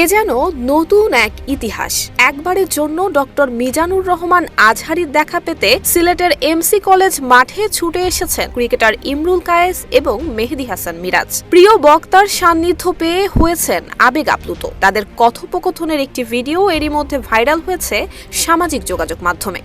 এ যেন নতুন এক ইতিহাস। একবারের জন্য ডক্টর মিজানুর রহমান আজহারীর দেখা পেতে সিলেটের এমসি কলেজ মাঠে ছুটে এসেছেন ক্রিকেটার ইমরুল কায়েস এবং মেহেদী হাসান মিরাজ। প্রিয় বক্তার সান্নিধ্য পেয়ে হয়েছেন আবেগ আপ্লুত। তাদের কথোপকথনের একটি ভিডিও এরই মধ্যে ভাইরাল হয়েছে সামাজিক যোগাযোগ মাধ্যমে।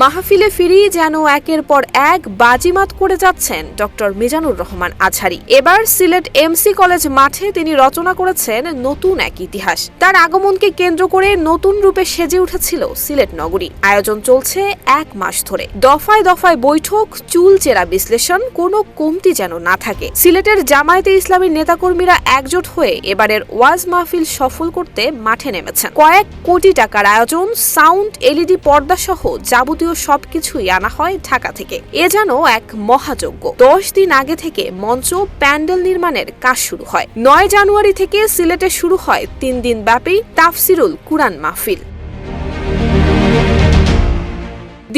মাহফিলে ফিরেই যেন একের পর এক বাজিমাত করে যাচ্ছেন ডক্টর মিজানুর রহমান আজহারী। এবার সিলেট এমসি কলেজ মাঠে তিনি রচনা করেছেন নতুন এক ইতিহাস। তার আগমনকে কেন্দ্র করে নতুন রূপে সেজে উঠেছিল সিলেট নগরী। আয়োজন চলছে 1 মাস ধরে। দফায় দফায় বৈঠক, চুলচেরা বিশ্লেষণ, কোনো কমতি যেন না থাকে। সিলেটের জামায়াতে ইসলামীর নেতাকর্মীরা একজোট হয়ে এবারের ওয়াজ মাহফিল সফল করতে মাঠে নেমেছেন। কয়েক কোটি টাকার আয়োজন, সাউন্ড, এলইডি পর্দা সহ যাবতীয় সবকিছুই আনা হয় ঢাকা থেকে। এ যেন এক মহাযজ্ঞ। 10 দিন আগে থেকে মঞ্চ, প্যান্ডেল নির্মাণের কাজ শুরু হয়। 9 জানুয়ারি থেকে সিলেটে শুরু হয় 3 দিন ব্যাপী তাফসিরুল কুরআন মাহফিল।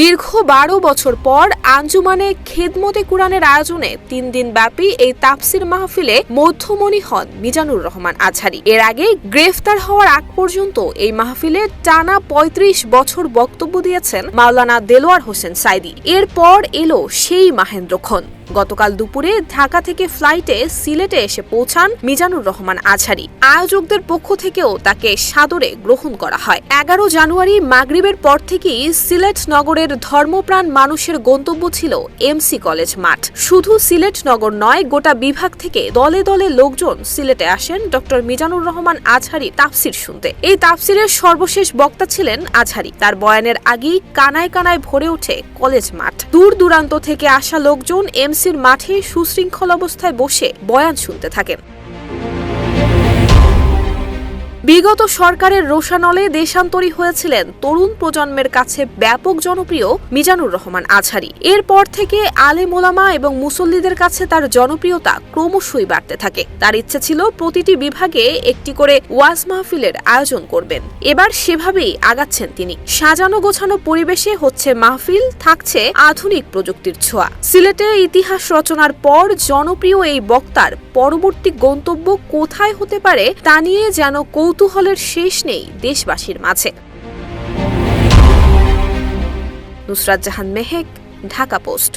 দীর্ঘ 12 বছর পর আঞ্জুমানে খেদমতে কুরআনের আয়োজনে 3 দিন ব্যাপী এই তাফসির মাহফিলে মধ্যমণি হন মিজানুর রহমান আজহারী। এর আগে গ্রেফতার হওয়ার আগ পর্যন্ত এই মাহফিলে টানা 35 বছর বক্তব্য দিয়েছেন মাওলানা দেলোয়ার হোসেন সাইদি। এরপর এলো সেই মাহেন্দ্রক্ষণ। গতকাল দুপুরে ঢাকা থেকে ফ্লাইটে সিলেটে এসে পৌঁছান মিজানুর রহমান আজহারী। আয়োজকদের পক্ষ থেকেও তাকে সাদরে গ্রহণ করা হয়। 11 জানুয়ারি মাগরিবের পর থেকেই সিলেট নগরের ধর্মপ্রাণ মানুষের গন্তব্য ছিল এমসি কলেজ মাঠ। শুধু সিলেট নগর নয়, গোটা বিভাগ থেকে দলে দলে লোকজন সিলেটে আসেন ডক্টর মিজানুর রহমান আজহারী তাফসির শুনতে। এই তাফসিরের সর্বশেষ বক্তা ছিলেন আজহারী। তার বয়ানের আগেই কানায় কানায় ভরে ওঠে কলেজ মাঠ। দূর দূরান্ত থেকে আসা লোকজন এমসির মাঠে সুশৃঙ্খল অবস্থায় বসে বয়ান শুনতে থাকেন। বিগত সরকারের রোষানলে দেশান্তরী হয়েছিলেন তরুণ প্রজন্মের কাছে ব্যাপক জনপ্রিয় মিজানুর রহমান আজহারী। এরপর থেকে আলেম ওলামা এবং মুসল্লিদের কাছে তার জনপ্রিয়তা ক্রমশই বাড়তে থাকে। তার ইচ্ছে ছিল প্রতিটি বিভাগে একটি করে ওয়াজ মাহফিলের আয়োজন করবেন। এবার সেভাবেই আগাচ্ছেন তিনি। সাজানো গোছানো পরিবেশে হচ্ছে মাহফিল, থাকছে আধুনিক প্রযুক্তির ছোঁয়া। সিলেটে ইতিহাস রচনার পর জনপ্রিয় এই বক্তার পরবর্তী গন্তব্য কোথায় হতে পারে তা নিয়ে যেন কৌতূহলের শেষ নেই দেশবাসীর মাঝে। নুসরাত জাহান মেহেক, ঢাকা পোস্ট।